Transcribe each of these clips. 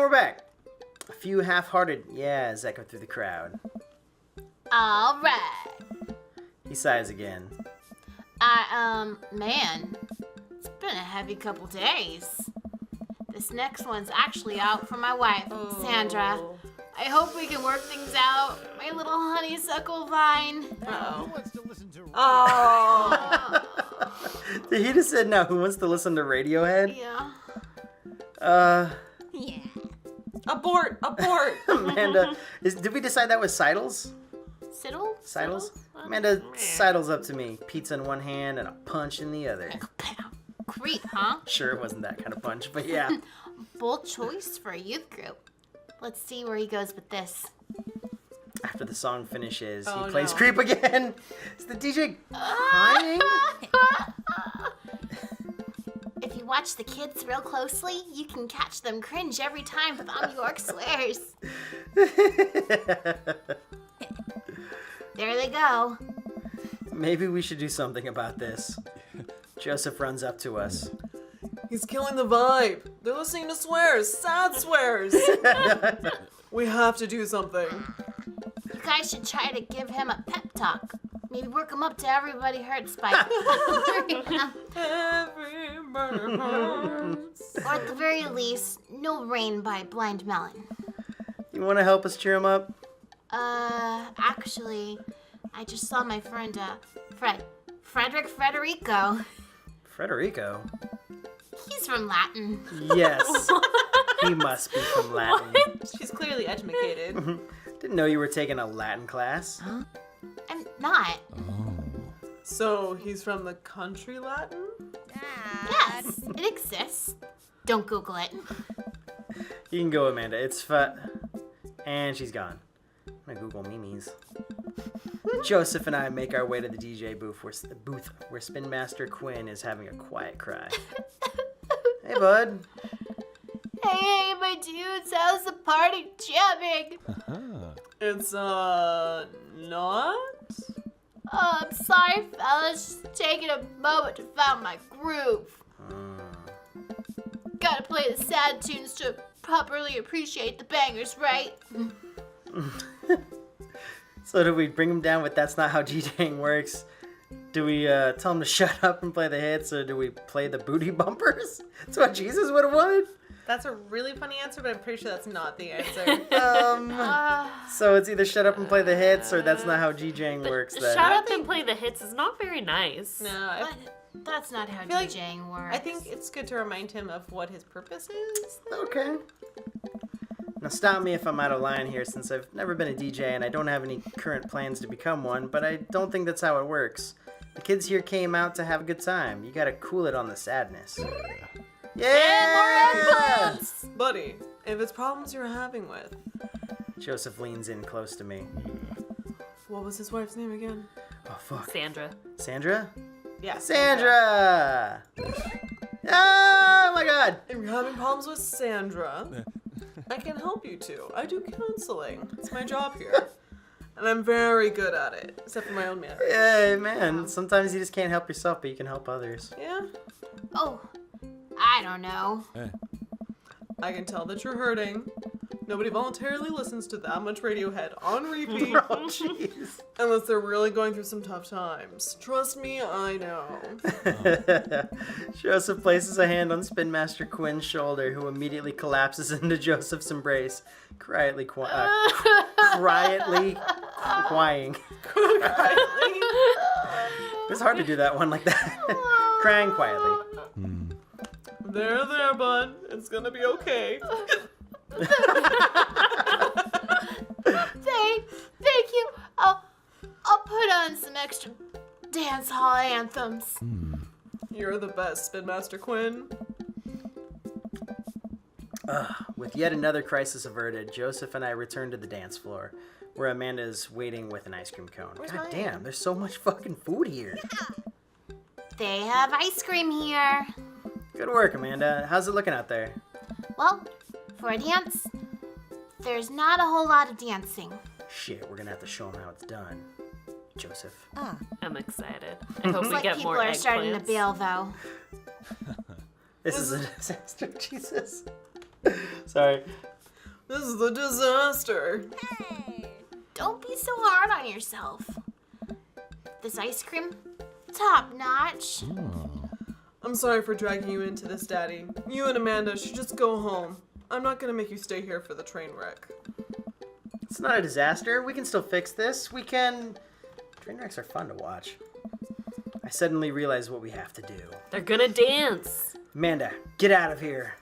we're back. A few half-hearted yeahs echo through the crowd. All right. He sighs again. Man, it's been a heavy couple days. This next one's actually out for my wife, Sandra. I hope we can work things out. My little honeysuckle vine. Oh. Did he just said now who wants to listen to Radiohead? Yeah. Yeah. Abort! Amanda, did we decide that was Seidels? Siddle? Seidels? Amanda, Seidels up to me. Pizza in one hand and a punch in the other. Creep, huh? Sure, it wasn't that kind of punch, but yeah. Bold choice for a youth group. Let's see where he goes with this. After the song finishes, Oh, he plays no. Creep again. Is the DJ crying? If you watch the kids real closely, you can catch them cringe every time Thom Yorke swears. There they go. Maybe we should do something about this. Joseph runs up to us. He's killing the vibe. They're listening to swears, sad swears. We have to do something. You guys should try to give him a pep talk. Maybe work him up to Everybody Hurts by... Everybody hurts. Or at the very least, No Rain by Blind Melon. You want to help us cheer him up? Actually, I just saw my friend, Federico. Federico? He's from Latin. Yes. He must be from Latin. She's clearly educated. Didn't know you were taking a Latin class. I'm not. So he's from the country Latin? Yes, it exists. Don't Google it. You can go, Amanda. It's And she's gone. I'm gonna Google memes. Joseph and I make our way to the DJ booth where Spinmaster Quinn is having a quiet cry. Hey, bud. Hey, my dudes, how's the party jamming? It's, not? Oh, I'm sorry, fellas. Just taking a moment to find my groove. Gotta play the sad tunes to properly appreciate the bangers, right? So do we bring him down with That's Not How DJing Works? Do we tell him to shut up and play the hits, or do we play the booty bumpers? That's what Jesus would have wanted. That's a really funny answer, but I'm pretty sure that's not the answer. So it's either shut up and play the hits, or That's Not How DJing Works. Then. Shut up and play the hits is not very nice. No, But that's not how feel like- DJing works. I think it's good to remind him of what his purpose is. Okay. Now stop me if I'm out of line here, since I've never been a DJ and I don't have any current plans to become one, but I don't think that's how it works. The kids here came out to have a good time. You gotta cool it on the sadness. Yeah! Buddy, if it's problems you're having with, Joseph leans in close to me. what was his wife's name again? Oh, fuck. Sandra. Sandra? Yeah. Sandra! Oh my god! If you're having problems with Sandra, I can help you too. I do counseling. It's my job here. And I'm very good at it, except for my own marriage. Yeah, man. Sometimes you just can't help yourself, but you can help others. Yeah. Oh, I don't know. I can tell that you're hurting. Nobody voluntarily listens to that much Radiohead on repeat Oh, jeez. unless they're really going through some tough times. Trust me, I know. Joseph places a hand on Spinmaster Quinn's shoulder, who immediately collapses into Joseph's embrace, quietly crying. It's hard to do that one like that. Crying quietly. There, bud. It's gonna be okay. Thank you. I'll put on some extra dance hall anthems. You're the best, Spinmaster Quinn. With yet another crisis averted, Joseph and I return to the dance floor, where Amanda's waiting with an ice cream cone. God damn, there's so much fucking food here. They have ice cream here. Good work, Amanda. How's it looking out there? Well, for a dance, there's not a whole lot of dancing. Shit, we're gonna have to show him how it's done. Joseph. I'm excited. I hope we But get people more are starting to eggplants. bail, though. This is a disaster, Jesus. Sorry. This is a disaster. Don't be so hard on yourself. This ice cream, top notch. I'm sorry for dragging you into this, Daddy. You and Amanda should just go home. I'm not gonna make you stay here for the train wreck. It's not a disaster. We can still fix this. We can... Train wrecks are fun to watch. I suddenly realize what we have to do. They're gonna dance. Amanda, get out of here.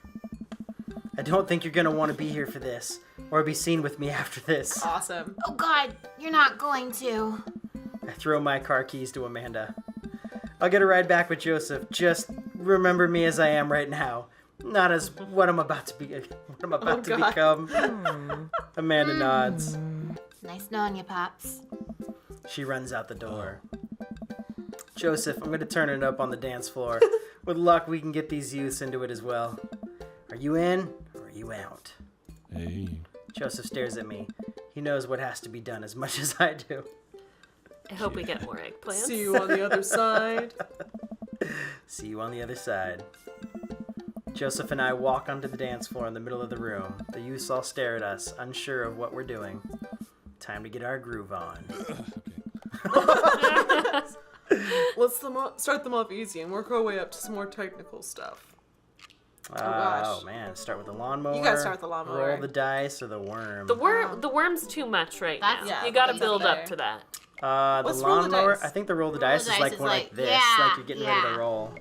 I don't think you're gonna want to be here for this, or be seen with me after this. Awesome. Oh God, you're not going to. I throw my car keys to Amanda. I'll get a ride back with Joseph. Just remember me as I am right now, not as what I'm about to be. What I'm about to become. Amanda nods. Nice knowing you, Pops. She runs out the door. Joseph, I'm going to turn it up on the dance floor. With luck, we can get these youths into it as well. Are you in, or are you out? Hey. Joseph stares at me. He knows what has to be done as much as I do. I hope we get more eggplants. See you on the other side. See you on the other side. Joseph and I walk onto the dance floor in the middle of the room. The youths all stare at us, unsure of what we're doing. Time to get our groove on. Let's start them off easy and work our way up to some more technical stuff. gosh. Oh man, start with the lawnmower. You gotta start with the lawnmower. Roll the dice or the worm. The worm's too much right That's- now. yeah, You gotta that's build better. up to that. The Let's roll the lawnmower. dice. I think the roll the Roll dice the is dice like is when like like- this, yeah, like you're getting ready yeah. to roll.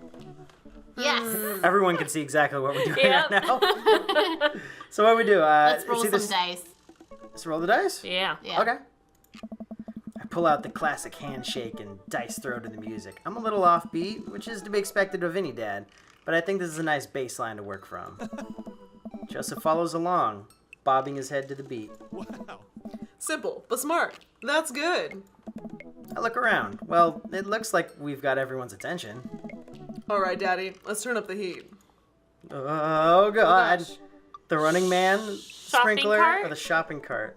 Yes. Everyone can see exactly what we're doing Yep. right now. So what we do? Let's roll it's some either dice. Let's roll the dice. Yeah. Yeah. Okay. I pull out the classic handshake and dice throw to the music. I'm a little offbeat, which is to be expected of any dad, but I think this is a nice baseline to work from. Joseph follows along, bobbing his head to the beat. Wow. Simple, but smart. That's good. I look around. Well, it looks like we've got everyone's attention. All right, Daddy, let's turn up the heat. Oh, God. gosh. The running man, sprinkler, cart? or the shopping cart?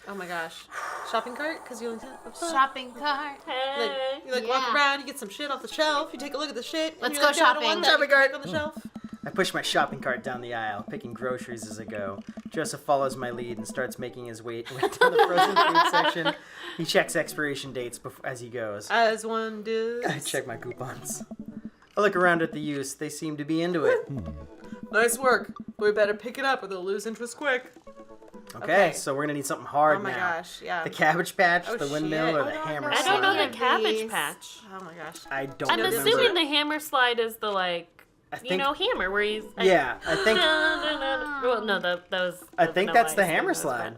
Oh my gosh. Shopping cart? Because you like Shopping cart. Hey. you walk Yeah. around, you get some shit off the shelf, you take a look at the shit. and Let's you're go like, "Yeah, I don't shopping." want that," Shopping you put it cart. back on the shelf. I push my shopping cart down the aisle, picking groceries as I go. Joseph follows my lead and starts making his way down the frozen food section. He checks expiration dates as he goes. As one does. I check my coupons. I look around at the youths. They seem to be into it. Nice work. But we better pick it up or they'll lose interest quick. Okay, Okay. so we're gonna need something hard Oh my now. gosh, yeah. The Cabbage Patch, Oh, the windmill, shit. or the I don't hammer know. I don't know slide. the Cabbage These. Patch. Oh my gosh. I don't I'm remember. assuming the hammer slide is the I think, hammer where he's. yeah, I think Well, no, that was. I think that's the Vanilla Ice hammer Cream, that was slide.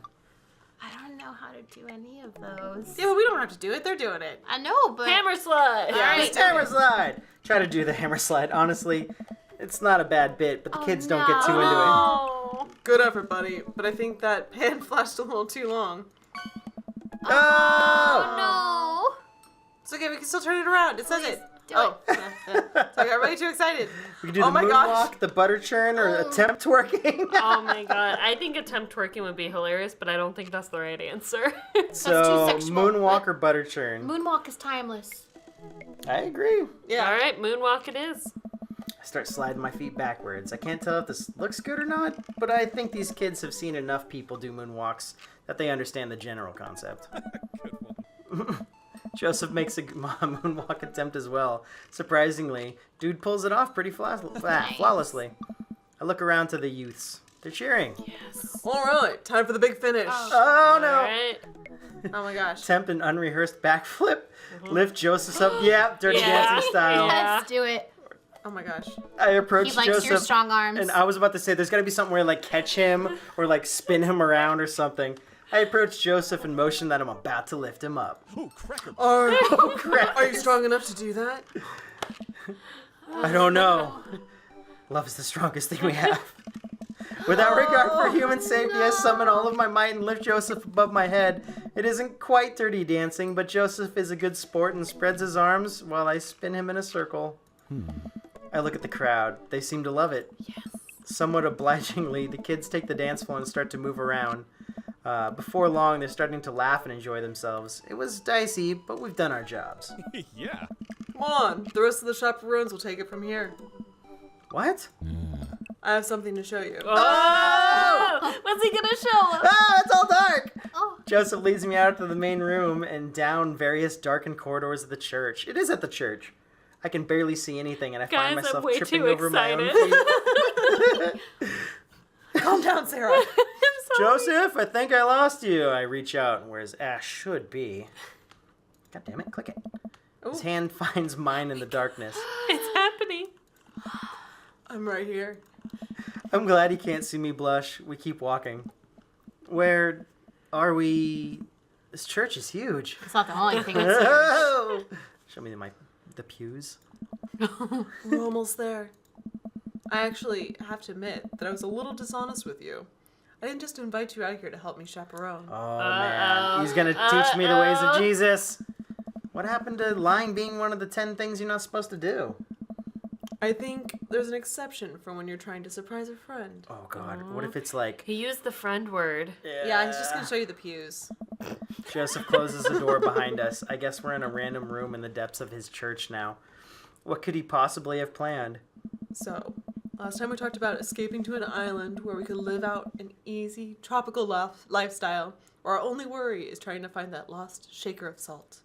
I don't know how to do any of those. Yeah, but we don't have to do it. They're doing it. I know, but bad. Hammer slide. Yeah. Alright. It's hammer slide. Try to do the hammer slide. Honestly, it's not a bad bit, but the Oh, kids don't get too no. into it. Oh. Good effort, buddy. But I think that pan flashed a little too long. Oh! no. It's okay, we can still turn it around. It says Please, it. do Oh, yeah. So I got way too excited. We can do Oh the my moonwalk, gosh. the butter churn, or attempt twerking. Oh my god. I think attempt twerking would be hilarious, but I don't think that's the right answer. So too sexual, moonwalk but- or butter churn? Moonwalk is timeless. I agree. Yeah. Alright, moonwalk it is. I start sliding my feet backwards. I can't tell if this looks good or not, but I think these kids have seen enough people do moonwalks that they understand the general concept. Good one. Joseph makes a moonwalk attempt as well. Surprisingly, dude pulls it off pretty flawlessly. I look around to the youths. They're cheering. Yes. All right, time for the big finish. Oh no! Alright. Oh my gosh. Attempt an unrehearsed backflip. Lift Joseph's up. Yeah, dirty Yeah. dancing style. Yeah. Let's do it. Oh my gosh. I approach He likes Joseph. your strong arms. And I was about to say, there's got to be something where like catch him or like spin him around or something. I approach Joseph and motion that I'm about to lift him up. Oh, cracker. Are you strong enough to do that? I don't know. Love is the strongest thing we have. Without regard for human safety, I summon all of my might and lift Joseph above my head. It isn't quite dirty dancing, but Joseph is a good sport and spreads his arms while I spin him in a circle. I look at the crowd. They seem to love it. Yes. Somewhat obligingly, the kids take the dance floor and start to move around. Before long, they're starting to laugh and enjoy themselves. It was dicey, but we've done our jobs. Yeah. Come on. The rest of the chaperones will take it from here. What? I have something to show you. Oh! What's he gonna show us? Ah, it's all dark! Oh. Joseph leads me out to the main room and down various darkened corridors of the church. It is at the church. I can barely see anything, and I find Guys, myself I'm way tripping too over my own excited. feet. Calm down, Sarah. I'm sorry. Joseph, I think I lost you. I reach out where his ass should be. God damn it, click it. His hand finds mine in the darkness. It's happening. I'm right here. I'm glad he can't see me blush. We keep walking. Where are we? This church is huge. It's not the only thing that's here. Oh! Show me the pews. We're almost there. I actually have to admit that I was a little dishonest with you. I didn't just invite you out here to help me chaperone. Oh, man. He's going to teach me the ways of Jesus. What happened to lying being one of the 10 things you're not supposed to do? I think there's an exception for when you're trying to surprise a friend. Oh, God. What if it's like... He used the friend word. Yeah, he's just going to show you the pews. Joseph closes the door behind us. I guess we're in a random room in the depths of his church now. What could he possibly have planned? So, last time we talked about escaping to an island where we could live out an easy, tropical lifestyle, where our only worry is trying to find that lost shaker of salt.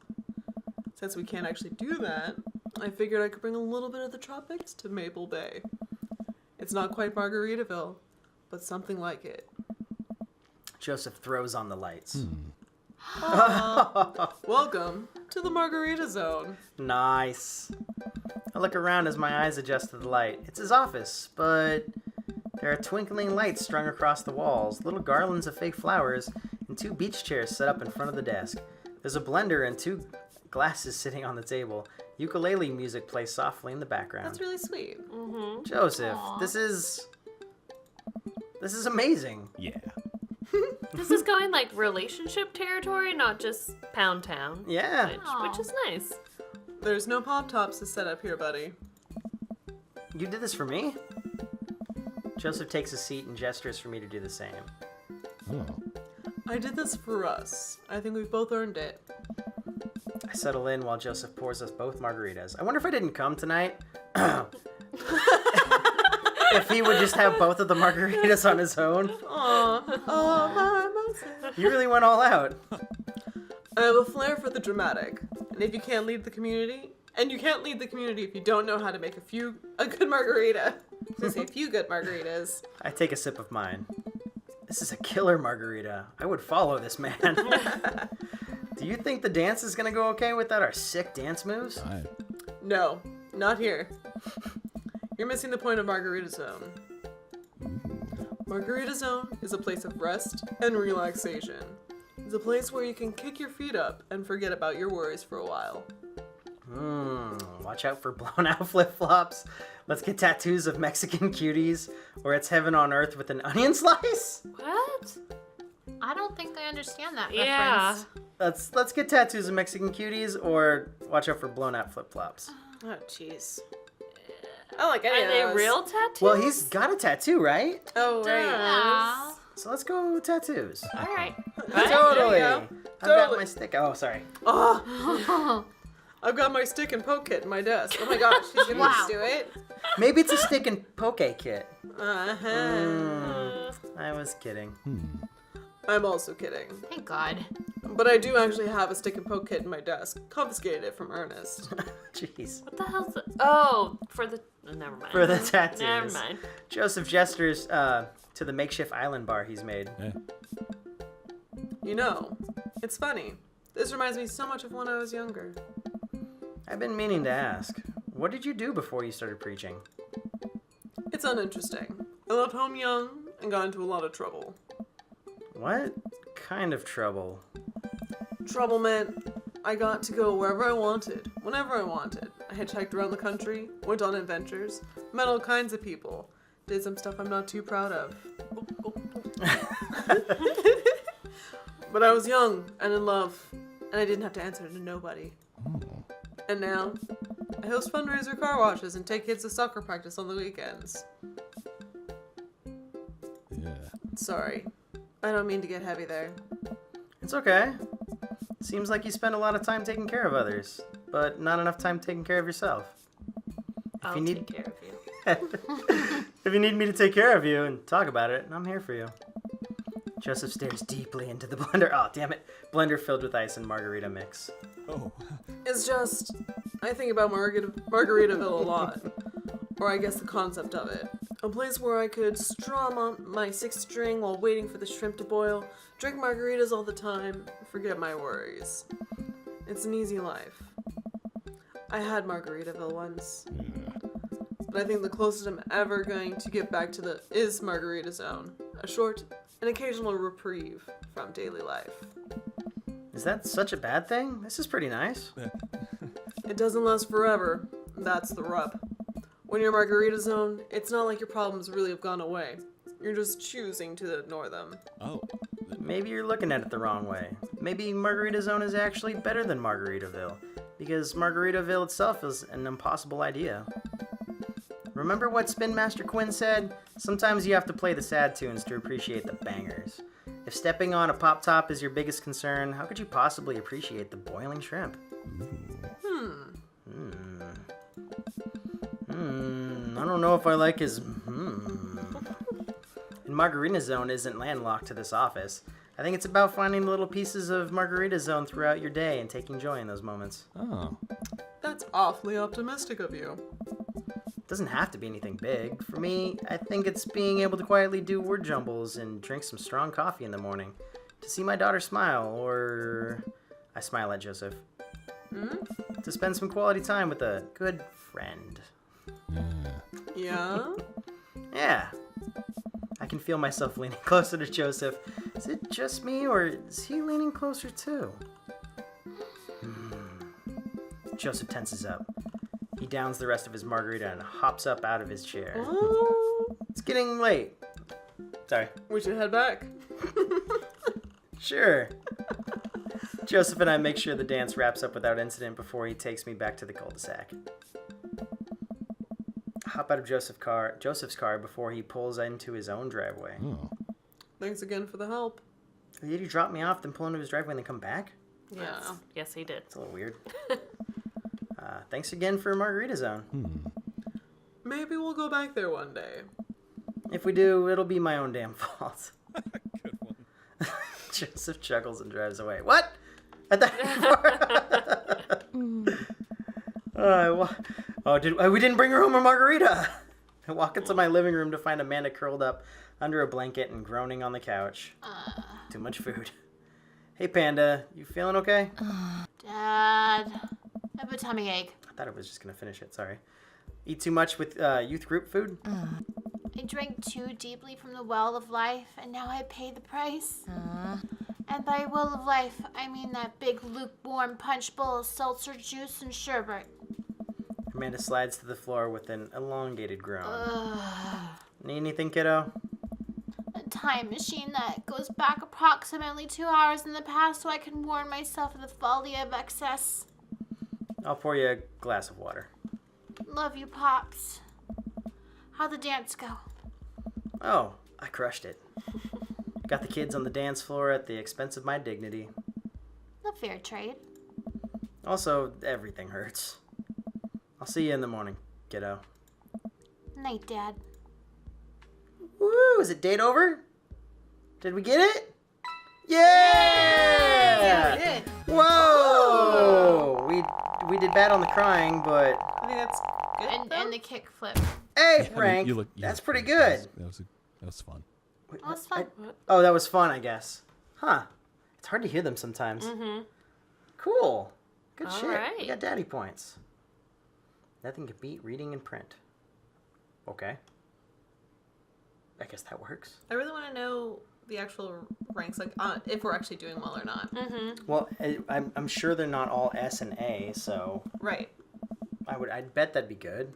Since we can't actually do that, I figured I could bring a little bit of the tropics to Maple Bay. It's not quite Margaritaville, but something like it. Joseph throws on the lights. Welcome to the Margarita Zone. Nice. I look around as my eyes adjust to the light. It's his office, but there are twinkling lights strung across the walls, little garlands of fake flowers, and 2 beach chairs set up in front of the desk. There's a blender and 2 glasses sitting on the table. Ukulele music plays softly in the background. That's really sweet. Joseph, Aw. this is amazing. Yeah. This is going like relationship territory, not just pound town. Yeah. Which is nice. There's no pop-tops to set up here, buddy. You did this for me? Joseph takes a seat and gestures for me to do the same. Oh. I did this for us. I think we've both earned it. I settle in while Joseph pours us both margaritas. I wonder if I didn't come tonight. If he would just have both of the margaritas on his own. Aww. Oh, by myself. You really went all out. I have a flair for the dramatic. And if you can't lead the community, and you can't lead the community if you don't know how to make a good margarita. So say a few good margaritas. I take a sip of mine. This is a killer margarita. I would follow this man. Do you think the dance is gonna go okay without our sick dance moves? I... No, not here. You're missing the point of Margarita Zone. Margarita Zone is a place of rest and relaxation. It's a place where you can kick your feet up and forget about your worries for a while. Watch out for blown out flip-flops. Let's get tattoos of Mexican cuties, or it's heaven on earth with an onion slice. What? I don't think I understand that Yeah. reference. Let's get tattoos of Mexican cuties, or watch out for blown out flip-flops. Oh, jeez. I like any Are of they those. real tattoos? Well, he's got a tattoo, right? Oh, right. Yeah. So let's go with tattoos. All right. Totally. There you go. I've got Totally. my stick. Oh, sorry. Oh, I've got my stick and poke kit in my desk. Oh my gosh, she's gonna Wow. just do it. Maybe it's a stick and poke kit. Uh-huh. I was kidding. I'm also kidding. Thank God. But I do actually have a stick and poke kit in my desk. Confiscated it from Ernest. Jeez. What the hell's it? Oh, for the... Never mind. For the tattoos. Never mind. Joseph gestures to the makeshift island bar he's made. Eh. You know, it's funny. This reminds me so much of when I was younger. I've been meaning to ask. What did you do before you started preaching? It's uninteresting. I left home young and got into a lot of trouble. What kind of trouble? Trouble meant I got to go wherever I wanted, whenever I wanted. I hitchhiked around the country, went on adventures, met all kinds of people, did some stuff I'm not too proud of. But I was young and in love, and I didn't have to answer to nobody. And now, I host fundraiser car washes and take kids to soccer practice on the weekends. Yeah. Sorry, I don't mean to get heavy there. It's okay. Seems like you spend a lot of time taking care of others, but not enough time taking care of yourself. I'll you need- take care of you. If you need me to take care of you and talk about it, I'm here for you. Joseph stares deeply into the blender. Oh, damn it. Blender filled with ice and margarita mix. Oh. It's just, I think about Margaritaville a lot. Or I guess the concept of it. A place where I could strum on my sixth string while waiting for the shrimp to boil, drink margaritas all the time, forget my worries. It's an easy life. I had Margaritaville once. But I think the closest I'm ever going to get back to is Margarita Zone. A short and occasional reprieve from daily life. Is that such a bad thing? This is pretty nice. It doesn't last forever. That's the rub. When you're Margarita Zone, it's not like your problems really have gone away. You're just choosing to ignore them. Oh. Maybe you're looking at it the wrong way. Maybe Margarita Zone is actually better than Margaritaville, because Margaritaville itself is an impossible idea. Remember what Spinmaster Quinn said? Sometimes you have to play the sad tunes to appreciate the bangers. If stepping on a pop top is your biggest concern, how could you possibly appreciate the boiling shrimp? I don't know if I like his And Margarita Zone isn't landlocked to this office. I think it's about finding the little pieces of Margarita Zone throughout your day and taking joy in those moments. Oh. That's awfully optimistic of you. It doesn't have to be anything big. For me, I think it's being able to quietly do word jumbles and drink some strong coffee in the morning. To see my daughter smile, or... I smile at Joseph. To spend some quality time with a good friend. Yeah? Yeah. I can feel myself leaning closer to Joseph. Is it just me, or is he leaning closer too? Joseph tenses up. He downs the rest of his margarita and hops up out of his chair. Oh, It's getting late. Sorry. we should head back. Sure. Joseph and I make sure the dance wraps up without incident before he takes me back to the cul-de-sac. I hop out of Joseph's car before he pulls into his own driveway. Oh. Thanks again for the help. Did he drop me off, then pull into his driveway and then come back? Yeah. Yes, he did. It's a little weird. Thanks again for Margarita Zone. Maybe we'll go back there one day. If we do, it'll be my own damn fault. Good one. Joseph chuckles and drives away. What? I thought we didn't bring her home a margarita. I walk into my living room to find Amanda curled up under a blanket and groaning on the couch. Too much food. Hey, Panda, you feeling okay? Dad, I have a tummy ache. I thought I was just gonna finish it. Sorry. Eat too much with youth group food? I drank too deeply from the well of life, and now I pay the price. And by well of life, I mean that big lukewarm punch bowl of seltzer juice and sherbet. Amanda slides to the floor with an elongated groan. Need anything, kiddo? A time machine that goes back approximately 2 hours in the past so I can warn myself of the folly of excess. I'll pour you a glass of water. Love you, Pops. How'd the dance go? Oh, I crushed it. Got the kids on the dance floor at the expense of my dignity. A fair trade. Also, everything hurts. I'll see you in the morning, kiddo. Night, Dad. Woo! Is it date over? Did we get it? Yeah! we did. Whoa! We did bad on the crying, but I think that's good. And the kick flip. hey, I Frank, mean, that's pretty good. That was fun. Wait, That was fun. Oh, that was fun, I guess. Huh? It's hard to hear them sometimes. Cool. Good All shit. right. You got daddy points. Nothing can beat reading and print. Okay. I guess that works. I really want to know the actual ranks, like if we're actually doing well or not. Well, I'm sure they're not all S and A, so Right. I'd bet that'd be good.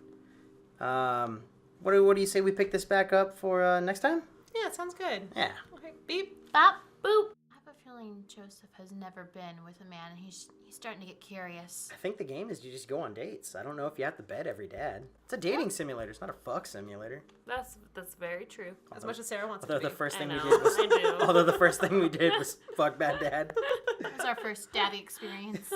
What do you say we pick this back up for next time? Yeah, sounds good. Yeah. Okay. Beep. Bop, boop. I have a feeling Joseph has never been with a man, and he's starting to get curious. I think the game is you just go on dates. I don't know if you have to bed every dad. It's a dating simulator. It's not a fuck simulator. That's very true. As much as Sarah wants it Although to the be. first thing I we know, did was I do. although the first thing we did was fuck bad dad. That was our first daddy experience.